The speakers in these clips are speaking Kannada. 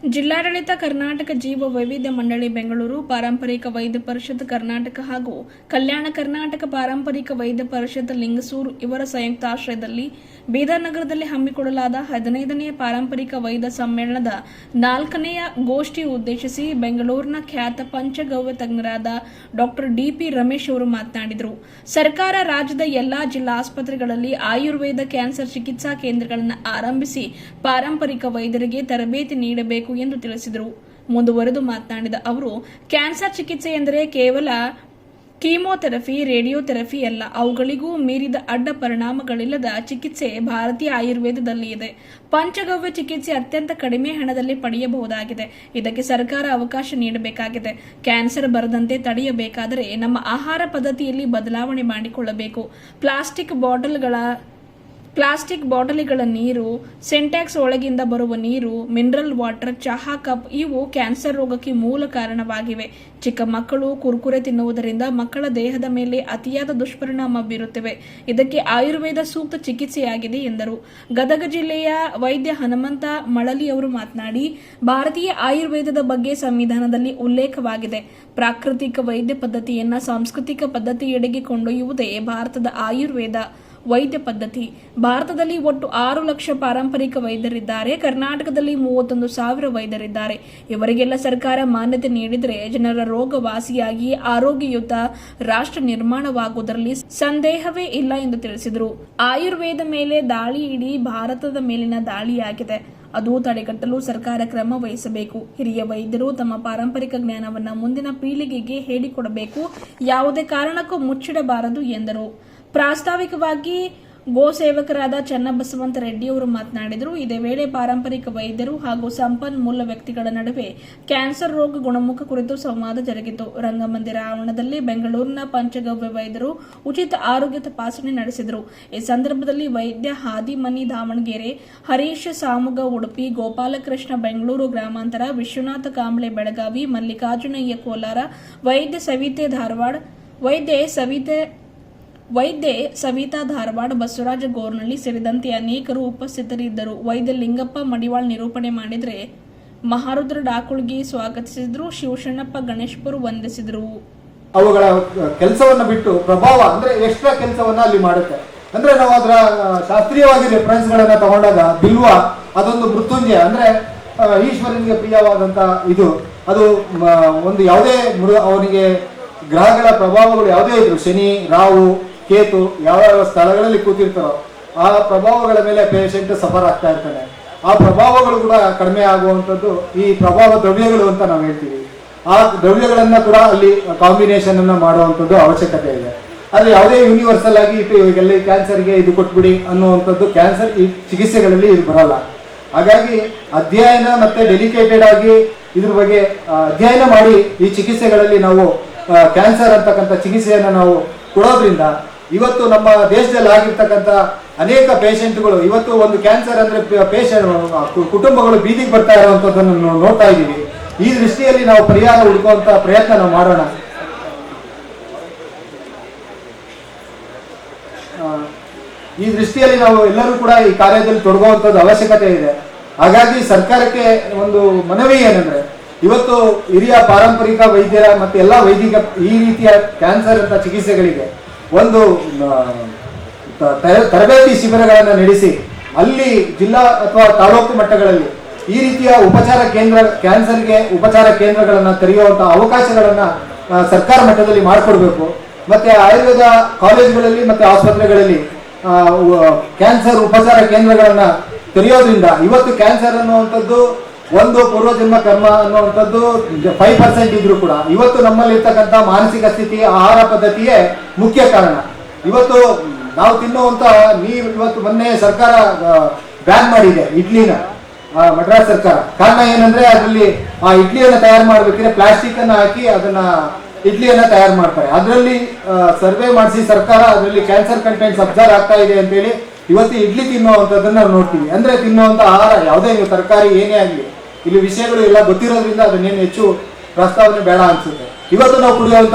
ಜಿಲ್ಲಾಡಳಿತ ಕರ್ನಾಟಕ ಜೀವ ವೈವಿಧ್ಯ ಮಂಡಳಿ ಬೆಂಗಳೂರು, ಪಾರಂಪರಿಕ ವೈದ್ಯ ಪರಿಷತ್ ಕರ್ನಾಟಕ ಹಾಗೂ ಕಲ್ಯಾಣ ಕರ್ನಾಟಕ ಪಾರಂಪರಿಕ ವೈದ್ಯ ಪರಿಷತ್ ಲಿಂಗಸೂರು ಇವರ ಸಂಯುಕ್ತಾಶ್ರಯದಲ್ಲಿ ಬೀದರ್ ನಗರದಲ್ಲಿ ಹಮ್ಮಿಕೊಳ್ಳಲಾದ 15ನೇ ಪಾರಂಪರಿಕ ವೈದ್ಯ ಸಮ್ಮೇಳನದ 4ನೆಯ ಗೋಷ್ಠಿ ಉದ್ದೇಶಿಸಿ ಬೆಂಗಳೂರಿನ ಖ್ಯಾತ ಪಂಚಗವ್ಯ ತಜ್ಞರಾದ ಡಾ ಡಿ.ಪಿ. ರಮೇಶ್ ಅವರು ಮಾತನಾಡಿದರು. ಸರ್ಕಾರ ರಾಜ್ಯದ ಎಲ್ಲಾ ಜಿಲ್ಲಾ ಆಸ್ಪತ್ರೆಗಳಲ್ಲಿ ಆಯುರ್ವೇದ ಕ್ಯಾನ್ಸರ್ ಚಿಕಿತ್ಸಾ ಕೇಂದ್ರಗಳನ್ನು ಆರಂಭಿಸಿ ಪಾರಂಪರಿಕ ವೈದ್ಯರಿಗೆ ತರಬೇತಿ ನೀಡಬೇಕು ಎಂದು ತಿಳಿಸಿದರು. ಮುಂದುವರೆದು ಮಾತನಾಡಿದ ಅವರು, ಕ್ಯಾನ್ಸರ್ ಚಿಕಿತ್ಸೆ ಎಂದರೆ ಕೇವಲ ಕೀಮೋಥೆರಪಿ, ರೇಡಿಯೋಥೆರಪಿ ಅಲ್ಲ, ಅವುಗಳಿಗೂ ಮೀರಿದ ಅಡ್ಡ ಪರಿಣಾಮಗಳಿಲ್ಲದ ಚಿಕಿತ್ಸೆ ಭಾರತೀಯ ಆಯುರ್ವೇದದಲ್ಲಿ ಇದೆ. ಪಂಚಗವ್ಯ ಚಿಕಿತ್ಸೆ ಅತ್ಯಂತ ಕಡಿಮೆ ಹಣದಲ್ಲಿ ಪಡೆಯಬಹುದಾಗಿದೆ. ಇದಕ್ಕೆ ಸರ್ಕಾರ ಅವಕಾಶ ನೀಡಬೇಕಾಗಿದೆ. ಕ್ಯಾನ್ಸರ್ ಬರದಂತೆ ತಡೆಯಬೇಕಾದರೆ ನಮ್ಮ ಆಹಾರ ಪದ್ಧತಿಯಲ್ಲಿ ಬದಲಾವಣೆ ಮಾಡಿಕೊಳ್ಳಬೇಕು. ಪ್ಲಾಸ್ಟಿಕ್ ಬಾಟಲಿಗಳ ನೀರು, ಸಿಂಟ್ಯಾಕ್ಸ್ ಒಳಗಿಂದ ಬರುವ ನೀರು, ಮಿನರಲ್ ವಾಟರ್, ಚಹಾ ಕಪ್ ಇವು ಕ್ಯಾನ್ಸರ್ ರೋಗಕ್ಕೆ ಮೂಲ ಕಾರಣವಾಗಿವೆ. ಚಿಕ್ಕ ಮಕ್ಕಳು ಕುರ್ಕುರೆ ತಿನ್ನುವುದರಿಂದ ಮಕ್ಕಳ ದೇಹದ ಮೇಲೆ ಅತಿಯಾದ ದುಷ್ಪರಿಣಾಮ ಬೀರುತ್ತಿವೆ. ಇದಕ್ಕೆ ಆಯುರ್ವೇದ ಸೂಕ್ತ ಚಿಕಿತ್ಸೆಯಾಗಿದೆ ಎಂದರು. ಗದಗ ಜಿಲ್ಲೆಯ ವೈದ್ಯ ಹನುಮಂತ ಮಳಲಿ ಅವರು ಮಾತನಾಡಿ, ಭಾರತೀಯ ಆಯುರ್ವೇದದ ಬಗ್ಗೆ ಸಂವಿಧಾನದಲ್ಲಿ ಉಲ್ಲೇಖವಾಗಿದೆ. ಪ್ರಾಕೃತಿಕ ವೈದ್ಯ ಪದ್ಧತಿಯನ್ನ ಸಾಂಸ್ಕೃತಿಕ ಪದ್ಧತಿಯೆಡೆಗೆ ಕೊಂಡೊಯ್ಯುವುದೇ ಭಾರತದ ಆಯುರ್ವೇದ ವೈದ್ಯ ಪದ್ಧತಿ. ಭಾರತದಲ್ಲಿ ಒಟ್ಟು 6 ಲಕ್ಷ ಪಾರಂಪರಿಕ ವೈದ್ಯರಿದ್ದಾರೆ. ಕರ್ನಾಟಕದಲ್ಲಿ 31,000 ವೈದ್ಯರಿದ್ದಾರೆ. ಇವರಿಗೆಲ್ಲ ಸರ್ಕಾರ ಮಾನ್ಯತೆ ನೀಡಿದರೆ ಜನರ ರೋಗ ವಾಸಿಯಾಗಿ ಆರೋಗ್ಯಯುತ ರಾಷ್ಟ್ರ ನಿರ್ಮಾಣವಾಗುವುದರಲ್ಲಿ ಸಂದೇಹವೇ ಇಲ್ಲ ಎಂದು ತಿಳಿಸಿದರು. ಆಯುರ್ವೇದ ಮೇಲೆ ದಾಳಿ ಇಡೀ ಭಾರತದ ಮೇಲಿನ ದಾಳಿಯಾಗಿದೆ. ಅದು ತಡೆಗಟ್ಟಲು ಸರ್ಕಾರ ಕ್ರಮ ವಹಿಸಬೇಕು. ಹಿರಿಯ ವೈದ್ಯರು ತಮ್ಮ ಪಾರಂಪರಿಕ ಜ್ಞಾನವನ್ನು ಮುಂದಿನ ಪೀಳಿಗೆಗೆ ಹೇಳಿಕೊಡಬೇಕು. ಯಾವುದೇ ಕಾರಣಕ್ಕೂ ಮುಚ್ಚಿಡಬಾರದು ಎಂದರು. ಪ್ರಾಸ್ತಾವಿಕವಾಗಿ ಗೋ ಸೇವಕರಾದ ಚನ್ನಬಸವಂತ ರೆಡ್ಡಿಯವರು ಮಾತನಾಡಿದರು. ಇದೇ ವೇಳೆ ಪಾರಂಪರಿಕ ವೈದ್ಯರು ಹಾಗೂ ಸಂಪನ್ಮೂಲ ವ್ಯಕ್ತಿಗಳ ನಡುವೆ ಕ್ಯಾನ್ಸರ್ ರೋಗ ಗುಣಮುಖ ಕುರಿತು ಸಂವಾದ ಜರುಗಿತು. ರಂಗಮಂದಿರ ಆವರಣದಲ್ಲಿ ಬೆಂಗಳೂರಿನ ಪಂಚಗವ್ಯ ವೈದ್ಯರು ಉಚಿತ ಆರೋಗ್ಯ ತಪಾಸಣೆ ನಡೆಸಿದರು. ಈ ಸಂದರ್ಭದಲ್ಲಿ ವೈದ್ಯ ಹಾದಿಮನಿ ದಾವಣಗೆರೆ, ಹರೀಶ್ ಸಾಮುಗ ಉಡುಪಿ, ಗೋಪಾಲಕೃಷ್ಣ ಬೆಂಗಳೂರು ಗ್ರಾಮಾಂತರ, ವಿಶ್ವನಾಥ ಕಾಂಬ್ಳೆ ಬೆಳಗಾವಿ, ಮಲ್ಲಿಕಾರ್ಜುನಯ್ಯ ಕೋಲಾರ, ವೈದ್ಯೆ ಸವಿತಾ ಧಾರವಾಡ, ಬಸವರಾಜ ಗೋರ್ನಳ್ಳಿ ಸೇರಿದಂತೆ ಅನೇಕರು ಉಪಸ್ಥಿತರಿದ್ದರು. ವೈದ್ಯ ಲಿಂಗಪ್ಪ ಮಡಿವಾಳ್ ನಿರೂಪಣೆ ಮಾಡಿದರೆ, ಮಹಾರುದ್ರ ಡಾಕುಳ್ಗಿ ಸ್ವಾಗತಿಸಿದರು. ಶಿವಶಣ್ಣಪ್ಪ ಗಣೇಶ್ಪುರ್ ವಂದಿಸಿದರು. ಅವುಗಳ ಕೆಲಸವನ್ನು ಬಿಟ್ಟು ಪ್ರಭಾವ ಅಂದ್ರೆ ಎಕ್ಸ್ಟ್ರಾ ಕೆಲಸವನ್ನ ಅಲ್ಲಿ ಮಾಡುತ್ತೆ. ಅಂದ್ರೆ ನಾವು ಅದರ ಶಾಸ್ತ್ರೀಯವಾಗಿ ರೆಫರೆನ್ಸ್ ಗಳನ್ನ ತಗೊಂಡಾಗ ಬಿಲ್ವ ಅದೊಂದು ಮೃತ್ಯುಂಜಯ ಅಂದ್ರೆ ಈಶ್ವರನಿಗೆ ಪ್ರಿಯವಾದಂತ ಇದು. ಅದು ಒಂದು ಯಾವುದೇ ಅವನಿಗೆ ಗ್ರಹಗಳ ಪ್ರಭಾವಗಳು ಯಾವುದೇ ಇದ್ರು, ಶನಿ, ರಾಹು, ಕೇತು ಯಾವ ಸ್ಥಳಗಳಲ್ಲಿ ಕೂತಿರ್ತಾರೋ ಆ ಪ್ರಭಾವಗಳ ಮೇಲೆ ಪೇಷಂಟ್ ಸಫರ್ ಆಗ್ತಾ ಇರ್ತಾನೆ. ಆ ಪ್ರಭಾವಗಳು ಕೂಡ ಕಡಿಮೆ ಆಗುವಂಥದ್ದು ಈ ಪ್ರಭಾವ ದ್ರವ್ಯಗಳು ಅಂತ ನಾವು ಹೇಳ್ತೀವಿ. ಆ ದ್ರವ್ಯಗಳನ್ನ ಕೂಡ ಅಲ್ಲಿ ಕಾಂಬಿನೇಷನ್ ಅನ್ನ ಮಾಡುವಂಥದ್ದು ಅವಶ್ಯಕತೆ ಇದೆ. ಆದರೆ ಯಾವುದೇ ಯೂನಿವರ್ಸಲ್ ಆಗಿ ಇವಾಗೆಲ್ಲ ಕ್ಯಾನ್ಸರ್ಗೆ ಇದು ಕೊಟ್ಬಿಡಿ ಅನ್ನುವಂಥದ್ದು ಕ್ಯಾನ್ಸರ್ ಈ ಚಿಕಿತ್ಸೆಗಳಲ್ಲಿ ಇದು ಬರಲ್ಲ. ಹಾಗಾಗಿ ಅಧ್ಯಯನ ಮತ್ತೆ ಡೆಲಿಕೇಟೆಡ್ ಆಗಿ ಇದ್ರ ಬಗ್ಗೆ ಅಧ್ಯಯನ ಮಾಡಿ ಈ ಚಿಕಿತ್ಸೆಗಳಲ್ಲಿ ನಾವು ಕ್ಯಾನ್ಸರ್ ಅಂತಕ್ಕಂಥ ಚಿಕಿತ್ಸೆಯನ್ನು ನಾವು ಕೊಡೋದ್ರಿಂದ ಇವತ್ತು ನಮ್ಮ ದೇಶದಲ್ಲಿ ಆಗಿರ್ತಕ್ಕಂಥ ಅನೇಕ ಪೇಷಂಟ್ಗಳು ಇವತ್ತು ಒಂದು ಕ್ಯಾನ್ಸರ್ ಅಂದ್ರೆ ಕುಟುಂಬಗಳು ಬೀದಿಗೆ ಬರ್ತಾ ಇರುವಂತದ್ದನ್ನು ನಾವು ನೋಡ್ತಾ ಇದ್ದೀವಿ. ಈ ದೃಷ್ಟಿಯಲ್ಲಿ ನಾವು ಪರಿಹಾರ ಹುಡುಕುವಂತ ಪ್ರಯತ್ನ ನಾವು ಮಾಡೋಣ. ಈ ದೃಷ್ಟಿಯಲ್ಲಿ ನಾವು ಎಲ್ಲರೂ ಕೂಡ ಈ ಕಾರ್ಯದಲ್ಲಿ ತೊಡಗುವಂಥದ್ದು ಅವಶ್ಯಕತೆ ಇದೆ. ಹಾಗಾಗಿ ಸರ್ಕಾರಕ್ಕೆ ಒಂದು ಮನವಿ ಏನಂದ್ರೆ, ಇವತ್ತು ಹಿರಿಯ ಪಾರಂಪರಿಕ ವೈದ್ಯರ ಮತ್ತೆ ಎಲ್ಲ ವೈದಿಕ ಈ ರೀತಿಯ ಕ್ಯಾನ್ಸರ್ ಅಂತ ಚಿಕಿತ್ಸೆಗಳಿಗೆ ಒಂದು ತರಬೇತಿ ಶಿಬಿರಗಳನ್ನು ನಡೆಸಿ ಅಲ್ಲಿ ಜಿಲ್ಲಾ ಅಥವಾ ತಾಲೂಕು ಮಟ್ಟಗಳಲ್ಲಿ ಈ ರೀತಿಯ ಉಪಚಾರ ಕೇಂದ್ರ ಕ್ಯಾನ್ಸರ್ಗೆ ಉಪಚಾರ ಕೇಂದ್ರಗಳನ್ನು ತೆರೆಯುವಂತಹ ಅವಕಾಶಗಳನ್ನ ಸರ್ಕಾರ ಮಟ್ಟದಲ್ಲಿ ಮಾಡಿಕೊಡ್ಬೇಕು. ಮತ್ತೆ ಆಯುರ್ವೇದ ಕಾಲೇಜುಗಳಲ್ಲಿ ಮತ್ತೆ ಆಸ್ಪತ್ರೆಗಳಲ್ಲಿ ಕ್ಯಾನ್ಸರ್ ಉಪಚಾರ ಕೇಂದ್ರಗಳನ್ನ ತೆರೆಯೋದ್ರಿಂದ ಇವತ್ತು ಕ್ಯಾನ್ಸರ್ ಅನ್ನುವಂಥದ್ದು ಒಂದು ಪೂರ್ವಜನ್ಮ ಕರ್ಮ ಅನ್ನುವಂಥದ್ದು 5% ಇದ್ರೂ ಕೂಡ ಇವತ್ತು ನಮ್ಮಲ್ಲಿ ಇರ್ತಕ್ಕಂಥ ಮಾನಸಿಕ ಸ್ಥಿತಿ, ಆಹಾರ ಪದ್ಧತಿಯೇ ಮುಖ್ಯ ಕಾರಣ. ಇವತ್ತು ನಾವು ತಿನ್ನುವಂತ ನೀರು ಇವತ್ತು ಮೊನ್ನೆ ಸರ್ಕಾರ ಬ್ಯಾನ್ ಮಾಡಿದೆ ಇಡ್ಲಿನ, ಮಡ್ರಾಸ್ ಸರ್ಕಾರ. ಕಾರಣ ಏನಂದ್ರೆ ಅದರಲ್ಲಿ ಆ ಇಡ್ಲಿಯನ್ನು ತಯಾರು ಮಾಡ್ಬೇಕಿದ್ರೆ ಪ್ಲಾಸ್ಟಿಕ್ ಅನ್ನ ಹಾಕಿ ಅದನ್ನ ಇಡ್ಲಿಯನ್ನ ತಯಾರು ಮಾಡ್ತಾರೆ. ಅದರಲ್ಲಿ ಸರ್ವೆ ಮಾಡಿಸಿ ಸರ್ಕಾರ ಅದರಲ್ಲಿ ಕ್ಯಾನ್ಸರ್ ಕಂಟೆಂಟ್ಸ್ ಅಬ್ಸರ್ವ್ ಆಗ್ತಾ ಇದೆ ಅಂತೇಳಿ ಇವತ್ತು ಇಡ್ಲಿ ತಿನ್ನುವಂಥದ್ದನ್ನ ನಾವು ನೋಡ್ತೀವಿ. ಅಂದ್ರೆ ತಿನ್ನುವಂತ ಆಹಾರ ಯಾವುದೇ ನೀವು ತರಕಾರಿ ಏನೇ ಆಗಲಿ ಇಲ್ಲಿ ವಿಷಯಗಳು ಎಲ್ಲ ಗೊತ್ತಿರೋದ್ರಿಂದ ಅದನ್ನೇನು ಹೆಚ್ಚು ಪ್ರಸ್ತಾವನೆ ಬೇಡ ಅನ್ಸುತ್ತೆ. ಇವತ್ತು ನಾವು ಕುಡಿಯುವಂತ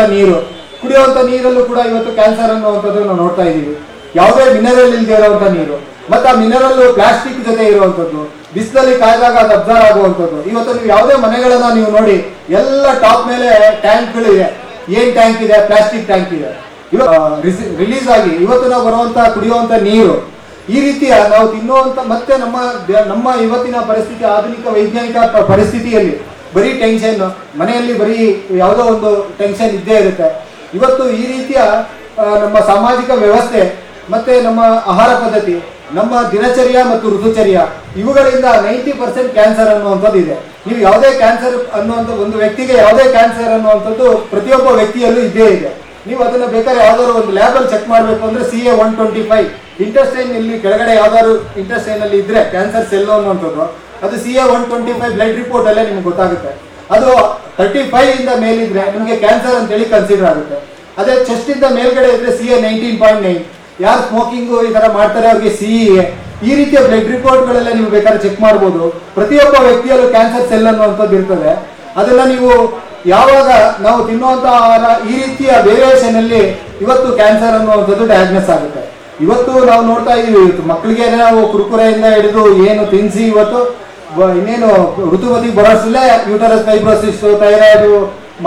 ನೀರಲ್ಲೂ ಕೂಡ ಇವತ್ತು ಕ್ಯಾನ್ಸರ್ ಅನ್ನುವಂಥದ್ದು ನಾವು ನೋಡ್ತಾ ಇದ್ದೀವಿ. ಯಾವುದೇ ಮಿನರಲ್ ಇಲ್ಲದೆ ಇರುವಂತ ನೀರು, ಮತ್ತೆ ಆ ಮಿನರಲ್ ಪ್ಲಾಸ್ಟಿಕ್ ಜೊತೆ ಇರುವಂತದ್ದು, ಬಿಸಿಲಲ್ಲಿ ಕಾಯ್ದಾಗ ಅದು ಅಬ್ಸರ್ವ್ ಆಗುವಂಥದ್ದು. ಇವತ್ತು ನೀವು ಯಾವುದೇ ಮನೆಗಳನ್ನ ನೀವು ನೋಡಿ, ಎಲ್ಲ ಟಾಪ್ ಮೇಲೆ ಟ್ಯಾಂಕ್ಗಳಿದೆ. ಏನ್ ಟ್ಯಾಂಕ್ ಇದೆ? ಪ್ಲಾಸ್ಟಿಕ್ ಟ್ಯಾಂಕ್ ಇದೆ. ರಿಲೀಸ್ ಆಗಿ ಇವತ್ತು ನಾವು ಬರುವಂತ ಕುಡಿಯುವಂತ ನೀರು, ಈ ರೀತಿಯ ನಾವು ತಿನ್ನುವಂತ, ಮತ್ತೆ ನಮ್ಮ ಇವತ್ತಿನ ಪರಿಸ್ಥಿತಿ, ಆಧುನಿಕ ವೈಜ್ಞಾನಿಕ ಪರಿಸ್ಥಿತಿಯಲ್ಲಿ ಬರೀ ಟೆನ್ಷನ್, ಮನೆಯಲ್ಲಿ ಬರೀ ಯಾವುದೋ ಒಂದು ಟೆನ್ಷನ್ ಇದ್ದೇ ಇರುತ್ತೆ. ಇವತ್ತು ಈ ರೀತಿಯ ನಮ್ಮ ಸಾಮಾಜಿಕ ವ್ಯವಸ್ಥೆ ಮತ್ತೆ ನಮ್ಮ ಆಹಾರ ಪದ್ಧತಿ, ನಮ್ಮ ದಿನಚರ್ಯ ಮತ್ತು ಋತುಚರ್ಯ, ಇವುಗಳಿಂದ 90% ಕ್ಯಾನ್ಸರ್ ಅನ್ನುವಂಥದ್ದು ಇದೆ. ನೀವು ಯಾವುದೇ ಕ್ಯಾನ್ಸರ್ ಅನ್ನುವಂಥ ಒಂದು ವ್ಯಕ್ತಿಗೆ ಯಾವುದೇ ಕ್ಯಾನ್ಸರ್ ಅನ್ನುವಂಥದ್ದು ಪ್ರತಿಯೊಬ್ಬ ವ್ಯಕ್ತಿಯಲ್ಲೂ ಇದ್ದೇ ಇದೆ. ನೀವು ಅದನ್ನ ಬೇಕಾದ್ರೆ ಯಾವ್ದಾದ್ರು ಒಂದು ಲ್ಯಾಬಲ್ಲಿ ಚೆಕ್ ಮಾಡಬೇಕು ಅಂದ್ರೆ CA-125 ಇಂಟೆಸ್ಟೈನ್, ಇಲ್ಲಿ ಕೆಳಗಡೆ ಯಾವ್ದಾದ್ರು ಇಂಟೆಸ್ಟೈನ್ ಅಲ್ಲಿ ಇದ್ರೆ ಕ್ಯಾನ್ಸರ್ ಸೆಲ್ ಅನ್ನುವಂಥದ್ದು, ಅದು CA-125 ಬ್ಲಡ್ ರಿಪೋರ್ಟ್ ಅಲ್ಲೇ ನಿಮ್ಗೆ ಗೊತ್ತಾಗುತ್ತೆ. ಅದು 35 ಇಂದ ಮೇಲಿದ್ರೆ ನಿಮಗೆ ಕ್ಯಾನ್ಸರ್ ಅಂತೇಳಿ ಕನ್ಸಿಡರ್ ಆಗುತ್ತೆ. ಅದೇ ಚೆಸ್ಟ್ ಇಂದ ಮೇಲ್ಗಡೆ ಇದ್ರೆ CA-19.9. ಯಾರು ಸ್ಮೋಕಿಂಗು ಈ ತರ ಮಾಡ್ತಾರೆ ಅವ್ರಿಗೆ CEA. ಈ ರೀತಿಯ ಬ್ಲಡ್ ರಿಪೋರ್ಟ್ಗಳೆಲ್ಲ ನೀವು ಬೇಕಾದ್ರೆ ಚೆಕ್ ಮಾಡ್ಬೋದು. ಪ್ರತಿಯೊಬ್ಬ ವ್ಯಕ್ತಿಯಲ್ಲೂ ಕ್ಯಾನ್ಸರ್ ಸೆಲ್ ಅನ್ನುವಂಥದ್ದು ಇರ್ತದೆ. ಅದನ್ನ ನೀವು ಯಾವಾಗ ನಾವು ತಿನ್ನುವಂತ ಆಹಾರ ಈ ರೀತಿಯ ವೇರಿಯೇಷನ್ ಅಲ್ಲಿ ಇವತ್ತು ಕ್ಯಾನ್ಸರ್ ಅನ್ನುವಂಥದ್ದು ಡಯಾಗ್ನೋಸ್ ಆಗುತ್ತೆ. ಇವತ್ತು ನಾವು ನೋಡ್ತಾ ಇದೀವಿ, ಇವತ್ತು ಮಕ್ಕಳಿಗೆ ನಾವು ಕುರುಕುರೆಯಿಂದ ಹಿಡಿದು ಏನು ತಿನ್ಸಿ, ಇವತ್ತು ಇನ್ನೇನು ಋತುಮತಿಗೆ ಬರೋಷ್ಟಲ್ಲೇ ಯೂಟರಸ್ ಫೈಬ್ರೋಸಿಸ್, ಥೈರಾಯ್ಡ್,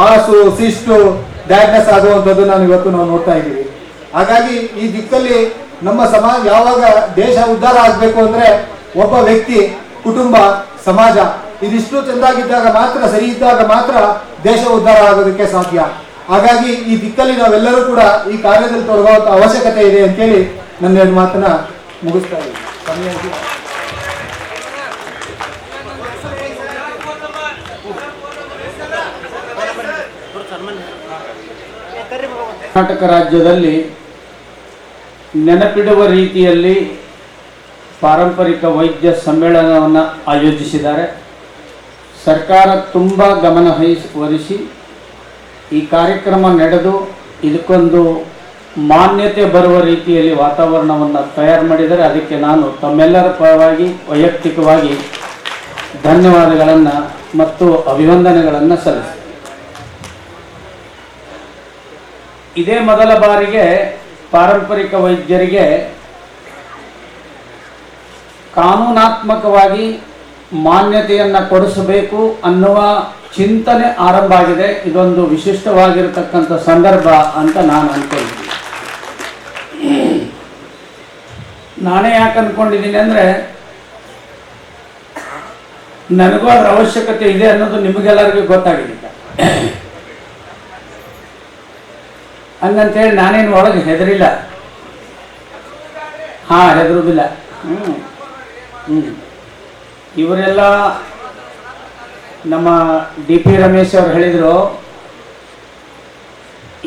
ಮಾಸು, ಸಿಸ್ಟು ಡಯಾಗ್ನೋಸ್ ಆಗುವಂಥದ್ದು ನಾವು ನೋಡ್ತಾ ಇದ್ದೀವಿ. ಹಾಗಾಗಿ ಈ ದಿಕ್ಕಲ್ಲಿ ನಮ್ಮ ಸಮಾಜ, ಯಾವಾಗ ದೇಶ ಉದ್ಧಾರ ಆಗಬೇಕು ಅಂದ್ರೆ ಒಬ್ಬ ವ್ಯಕ್ತಿ, ಕುಟುಂಬ, ಸಮಾಜ ಇದಿಷ್ಟು ಚೆಂದಾಗಿದ್ದಾಗ ಮಾತ್ರ, ಸರಿ ಇದ್ದಾಗ ಮಾತ್ರ ದೇಶ ಉದ್ಧಾರ ಆಗೋದಕ್ಕೆ ಸಾಧ್ಯ. ಹಾಗಾಗಿ ಈ ದಿಕ್ಕಲ್ಲಿ ನಾವೆಲ್ಲರೂ ಕೂಡ ಈ ಕಾರ್ಯದಲ್ಲಿ ತೊಡಗುವಂತ ಅವಶ್ಯಕತೆ ಇದೆ ಅಂತೇಳಿ ನನ್ನ ಎರಡು ಮಾತನ್ನ ಮುಗಿಸ್ತಾ ಇದ್ದೀನಿ. ಕರ್ನಾಟಕ ರಾಜ್ಯದಲ್ಲಿ ನೆನಪಿಡುವ ರೀತಿಯಲ್ಲಿ ಪಾರಂಪರಿಕ ವೈದ್ಯ ಸಮ್ಮೇಳನವನ್ನು ಆಯೋಜಿಸಿದ್ದಾರೆ. ಸರ್ಕಾರ ತುಂಬ ಗಮನ ವಹಿಸಿ ಈ ಕಾರ್ಯಕ್ರಮ ನಡೆದು ಇದಕ್ಕೊಂದು ಮಾನ್ಯತೆ ಬರುವ ರೀತಿಯಲ್ಲಿ ವಾತಾವರಣವನ್ನು ತಯಾರು ಮಾಡಿದರೆ, ಅದಕ್ಕೆ ನಾನು ತಮ್ಮೆಲ್ಲರ ಪರವಾಗಿ ವೈಯಕ್ತಿಕವಾಗಿ ಧನ್ಯವಾದಗಳನ್ನು ಮತ್ತು ಅಭಿವಂದನೆಗಳನ್ನು ಸಲ್ಲಿಸ್ತೇನೆ. ಇದೇ ಮೊದಲ ಬಾರಿಗೆ ಪಾರಂಪರಿಕ ವೈದ್ಯರಿಗೆ ಕಾನೂನಾತ್ಮಕವಾಗಿ ಮಾನ್ಯತೆಯನ್ನು ಕೊಡಿಸಬೇಕು ಅನ್ನುವ ಚಿಂತನೆ ಆರಂಭ ಆಗಿದೆ. ಇದೊಂದು ವಿಶಿಷ್ಟವಾಗಿರತಕ್ಕಂಥ ಸಂದರ್ಭ ಅಂತ ನಾನು ಅಂದ್ಕೊಂಡಿದ್ದೀನಿ. ನಾನೇ ಯಾಕೆ ಅಂದ್ಕೊಂಡಿದ್ದೀನಿ ಅಂದರೆ, ನನಗೂ ಅದರ ಅವಶ್ಯಕತೆ ಇದೆ ಅನ್ನೋದು ನಿಮಗೆಲ್ಲರಿಗೂ ಗೊತ್ತಾಗಿದೆ. ಹಂಗಂತೇಳಿ ನಾನೇನು ಒಳಗೆ ಹೆದರಿಲ್ಲ, ಹೆದರುವುದಿಲ್ಲ. ಇವರೆಲ್ಲ ನಮ್ಮ DP ರಮೇಶ್ ಅವರು ಹೇಳಿದರು,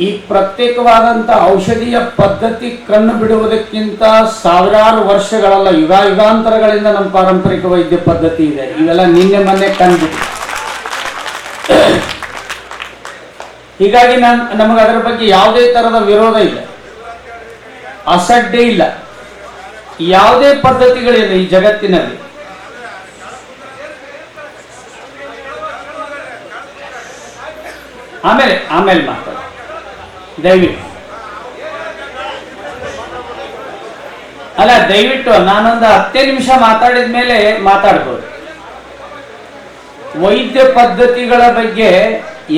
ಈ ಪ್ರತ್ಯೇಕವಾದಂಥ ಔಷಧೀಯ ಪದ್ಧತಿ ಕಣ್ಣು ಬಿಡುವುದಕ್ಕಿಂತ ಸಾವಿರಾರು ವರ್ಷಗಳಲ್ಲ, ಯುಗಾಂತರಗಳಿಂದ ನಮ್ಮ ಪಾರಂಪರಿಕ ವೈದ್ಯ ಪದ್ಧತಿ ಇದೆ. ಇವೆಲ್ಲ ನಿನ್ನೆ ಮೊನ್ನೆ ಕಂಡುಬಿಟ್ಟು, ಹೀಗಾಗಿ ನಮಗೆ ಅದರ ಬಗ್ಗೆ ಯಾವುದೇ ತರಹದ ವಿರೋಧ ಇಲ್ಲ, ಅಸಡ್ಡೆ ಇಲ್ಲ. ಯಾವುದೇ ಪದ್ಧತಿಗಳಿಲ್ಲ ಈ ಜಗತ್ತಿನಲ್ಲಿ. ಆಮೇಲೆ ಮಾತಾಡ ದಯವಿಟ್ಟು. ದಯವಿಟ್ಟು ನಾನೊಂದು 10 ನಿಮಿಷ ಮಾತಾಡಿದ ಮೇಲೆ ಮಾತಾಡ್ಬೋದು. ವೈದ್ಯ ಪದ್ಧತಿಗಳ ಬಗ್ಗೆ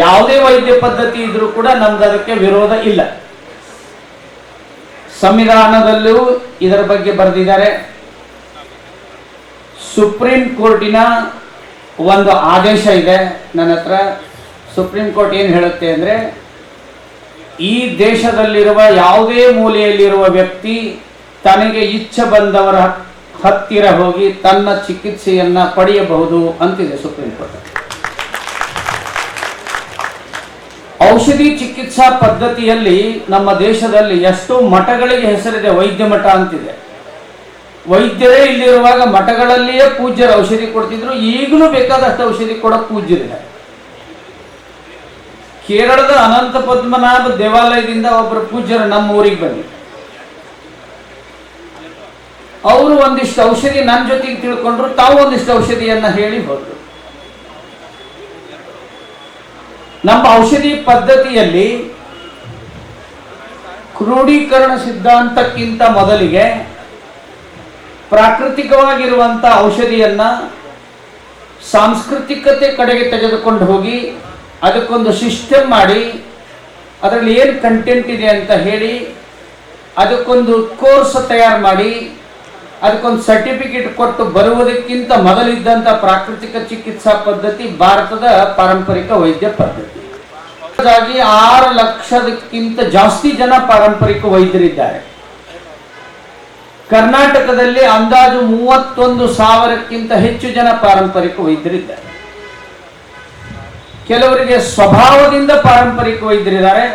ಯಾವುದೇ ವೈದ್ಯ ಪದ್ಧತಿ ಇದ್ರೂ ಕೂಡ ನಮ್ದು ಅದಕ್ಕೆ ವಿರೋಧ ಇಲ್ಲ. ಸಂವಿಧಾನದಲ್ಲೂ ಇದರ ಬಗ್ಗೆ ಬರೆದಿದ್ದಾರೆ. ಸುಪ್ರೀಂ ಕೋರ್ಟಿನ ಒಂದು ಆದೇಶ ಇದೆ ನನ್ನ ಹತ್ರ. ಸುಪ್ರೀಂ ಕೋರ್ಟ್ ಏನು ಹೇಳುತ್ತೆ ಅಂದರೆ, ಈ ದೇಶದಲ್ಲಿರುವ ಯಾವುದೇ ಮೂಲೆಯಲ್ಲಿರುವ ವ್ಯಕ್ತಿ ತನಗೆ ಇಚ್ಛೆ ಬಂದವರ ಹತ್ತಿರ ಹೋಗಿ ತನ್ನ ಚಿಕಿತ್ಸೆಯನ್ನ ಪಡೆಯಬಹುದು ಅಂತಿದೆ ಸುಪ್ರೀಂ ಕೋರ್ಟ್. ಔಷಧಿ ಚಿಕಿತ್ಸಾ ಪದ್ಧತಿಯಲ್ಲಿ ನಮ್ಮ ದೇಶದಲ್ಲಿ ಎಷ್ಟೋ ಮಠಗಳಿಗೆ ಹೆಸರಿದೆ, ವೈದ್ಯ ಮಠ ಅಂತಿದೆ. ವೈದ್ಯರೇ ಇಲ್ಲಿರುವಾಗ ಮಠಗಳಲ್ಲಿಯೇ ಪೂಜ್ಯರು ಔಷಧಿ ಕೊಡ್ತಿದ್ರು. ಈಗಲೂ ಬೇಕಾದಷ್ಟು ಔಷಧಿ ಕೊಡೋಕೆ ಪೂಜ್ಯರಿದ್ದಾರೆ. ಕೇರಳದ ಅನಂತ ಪದ್ಮನಾಭ ದೇವಾಲಯದಿಂದ ಒಬ್ಬರು ಪೂಜ್ಯರು ನಮ್ಮ ಊರಿಗೆ ಬಂದಿದ್ರು. ಅವರು ಒಂದಿಷ್ಟು ಔಷಧಿ ನನ್ನ ಜೊತೆಗೆ ತಿಳ್ಕೊಂಡ್ರು, ತಾವು ಒಂದಿಷ್ಟು ಔಷಧಿಯನ್ನ ಹೇಳಿ ಹೋದ್ರು. ನಮ್ಮ ಔಷಧಿ ಪದ್ಧತಿಯಲ್ಲಿ ಕ್ರೋಢೀಕರಣ ಸಿದ್ಧಾಂತಕ್ಕಿಂತ ಮೊದಲಿಗೆ ಪ್ರಾಕೃತಿಕವಾಗಿರುವಂಥ ಔಷಧಿಯನ್ನ ಸಾಂಸ್ಕೃತಿಕತೆ ಕಡೆಗೆ ತೆಗೆದುಕೊಂಡು ಹೋಗಿ ಅದಕ್ಕೊಂದು ಸಿಸ್ಟಮ್ ಮಾಡಿ ಅದರಲ್ಲಿ ಏನು ಕಂಟೆಂಟ್ ಇದೆ ಅಂತ ಹೇಳಿ ಅದಕ್ಕೊಂದು ಕೋರ್ಸ್ ತಯಾರು ಮಾಡಿ ಅದಕ್ಕೊಂದು ಸರ್ಟಿಫಿಕೇಟ್ ಕೊಟ್ಟು ಬರುವುದಕ್ಕಿಂತ ಮೊದಲಿದ್ದಂಥ ಪ್ರಾಕೃತಿಕ ಚಿಕಿತ್ಸಾ ಪದ್ಧತಿ ಭಾರತದ ಪಾರಂಪರಿಕ ವೈದ್ಯ ಪದ್ಧತಿ. ಹಾಗಾಗಿ 6 ಲಕ್ಷಕ್ಕಿಂತ ಜಾಸ್ತಿ ಜನ ಪಾರಂಪರಿಕ ವೈದ್ಯರಿದ್ದಾರೆ. ಕರ್ನಾಟಕದಲ್ಲಿ ಅಂದಾಜು 31,000ಕ್ಕಿಂತ ಹೆಚ್ಚು ಜನ ಪಾರಂಪರಿಕ ವೈದ್ಯರಿದ್ದಾರೆ. ಕೆಲವರಿಗೆ ಸ್ವಭಾವದಿಂದ ಪಾರಂಪರಿಕ ವೈದ್ಯರಿದ್ದಾರೆ,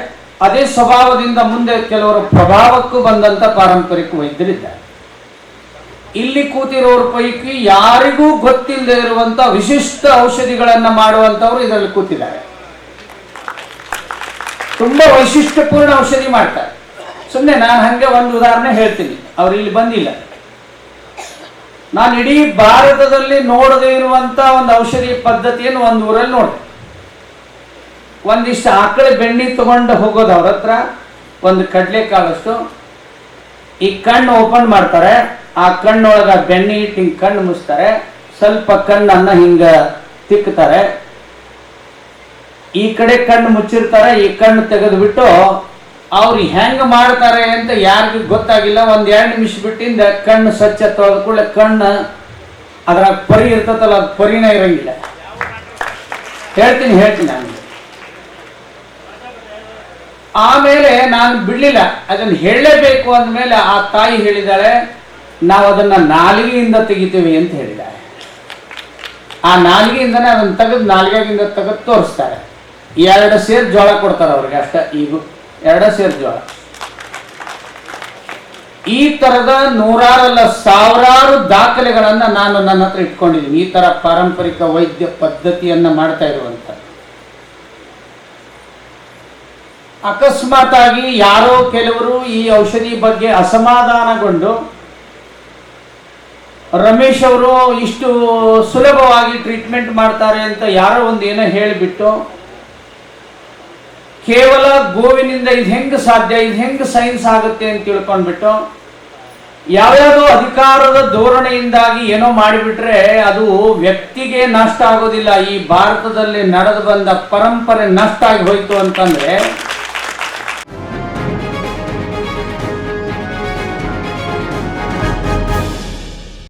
ಅದೇ ಸ್ವಭಾವದಿಂದ ಮುಂದೆ ಕೆಲವರು ಪ್ರಭಾವಕ್ಕೂ ಬಂದಂತ ಪಾರಂಪರಿಕ ವೈದ್ಯರಿದ್ದಾರೆ. ಇಲ್ಲಿ ಕೂತಿರೋರ ಪೈಕಿ ಯಾರಿಗೂ ಗೊತ್ತಿಲ್ಲದೆ ಇರುವಂತ ವಿಶಿಷ್ಟ ಔಷಧಿಗಳನ್ನ ಮಾಡುವಂತವರು ಇದರಲ್ಲಿ ಕೂತಿದ್ದಾರೆ. ತುಂಬಾ ವೈಶಿಷ್ಟ್ಯಪೂರ್ಣ ಔಷಧಿ ಮಾಡ್ತಾರೆ. ಸುಮ್ಮನೆ ನಾನು ಹಂಗೆ ಒಂದು ಉದಾಹರಣೆ ಹೇಳ್ತೀನಿ, ಅವ್ರು ಇಲ್ಲಿ ಬಂದಿಲ್ಲ. ನಾನು ಇಡೀ ಭಾರತದಲ್ಲಿ ನೋಡದೇ ಇರುವಂತ ಒಂದು ಔಷಧಿ ಪದ್ಧತಿಯನ್ನು ಒಂದು ಊರಲ್ಲಿ ನೋಡಿದೆ. ಒಂದಿಷ್ಟು ಆಕಳ ಬೆಣ್ಣೆ ತಗೊಂಡು ಹೋಗೋದು ಅವ್ರ ಹತ್ರ, ಒಂದು ಕಡಲೆಕಾಳಷ್ಟು, ಈ ಕಣ್ಣು ಓಪನ್ ಮಾಡ್ತಾರೆ, ಆ ಕಣ್ಣೊಳಗ ಬೆಣ್ಣೆ ಇಟ್ಟು ಹಿಂಗೆ ಕಣ್ಣು ಮುಚ್ತಾರೆ, ಸ್ವಲ್ಪ ಕಣ್ಣನ್ನ ಹಿಂಗ ತಿಕ್ತಾರೆ, ಈ ಕಡೆ ಕಣ್ಣು ಮುಚ್ಚಿರ್ತಾರೆ, ಈ ಕಣ್ಣು ತೆಗೆದುಬಿಟ್ಟು ಅವ್ರು ಹೆಂಗ ಮಾಡ್ತಾರೆ ಅಂತ ಯಾರಿಗೂ ಗೊತ್ತಾಗಿಲ್ಲ. 1-2 ನಿಮಿಷ ಬಿಟ್ಟಿಂದ ಕಣ್ಣು ಸ್ವಚ್ಛ ತೊಳೆದ ಕೂಡಲೇ ಕಣ್ಣು ಅದ್ರಾಗ ಪರಿ ಇರ್ತದಲ್ಲ, ಅದು ಪರಿನ ಇರಂಗಿಲ್ಲ. ಹೇಳ್ತೀನಿ ನಾನು. ಆಮೇಲೆ ನಾನು ಬಿಡ್ಲಿಲ್ಲ, ಅದನ್ನ ಹೇಳಲೇಬೇಕು ಅಂದಮೇಲೆ ಆ ತಾಯಿ ಹೇಳಿದಾಳೆ, ನಾವು ಅದನ್ನ ನಾಲಿಗೆಯಿಂದ ತೆಗಿತೀವಿ ಅಂತ ಹೇಳಿದ್ದಾರೆ. ಆ ನಾಲಿಗೆಯಿಂದನೇ ಅದನ್ನ ತೆಗೆದು ನಾಲಿಗೆಯಿಂದ ತೆಗೆದು ತೋರಿಸ್ತಾರೆ. 2 ಸೇರ್ ಜೋಳ ಕೊಡ್ತಾರೆ ಅವ್ರಿಗೆ ಅಷ್ಟ. ಈಗ 2 ಸೇರ್ ಜೋಳ. ಈ ತರದ ನೂರಾರಲ್ಲ ಸಾವಿರಾರು ದಾಖಲೆಗಳನ್ನ ನಾನು ನನ್ನ ಹತ್ರ ಇಟ್ಕೊಂಡಿದ್ದೀನಿ. ಈ ತರ ಪಾರಂಪರಿಕ ವೈದ್ಯ ಪದ್ಧತಿಯನ್ನ ಮಾಡ್ತಾ ಇರುವಂತ. ಅಕಸ್ಮಾತ್ ಆಗಿ ಯಾರೋ ಕೆಲವರು ಈ ಔಷಧಿ ಬಗ್ಗೆ ಅಸಮಾಧಾನಗೊಂಡು ರಮೇಶ್ ಅವರು ಇಷ್ಟು ಸುಲಭವಾಗಿ ಟ್ರೀಟ್ಮೆಂಟ್ ಮಾಡ್ತಾರೆ ಅಂತ ಯಾರೋ ಒಂದು ಏನೋ ಹೇಳಿಬಿಟ್ಟು ಕೇವಲ ಗೋವಿನಿಂದ ಇದು ಹೆಂಗೆ ಸಾಧ್ಯ, ಇದು ಹೆಂಗೆ ಸೈನ್ಸ್ ಆಗುತ್ತೆ ಅಂತ ತಿಳ್ಕೊಂಡ್ಬಿಟ್ಟು ಯಾವ್ಯಾವುದೋ ಅಧಿಕಾರದ ಧೋರಣೆಯಿಂದಾಗಿ ಏನೋ ಮಾಡಿಬಿಟ್ರೆ ಅದು ವ್ಯಕ್ತಿಗೆ ನಷ್ಟ ಆಗೋದಿಲ್ಲ. ಈ ಭಾರತದಲ್ಲಿ ನಡೆದು ಬಂದ ಪರಂಪರೆ ನಷ್ಟ ಆಗಿ ಹೋಯ್ತು ಅಂತಂದ್ರೆ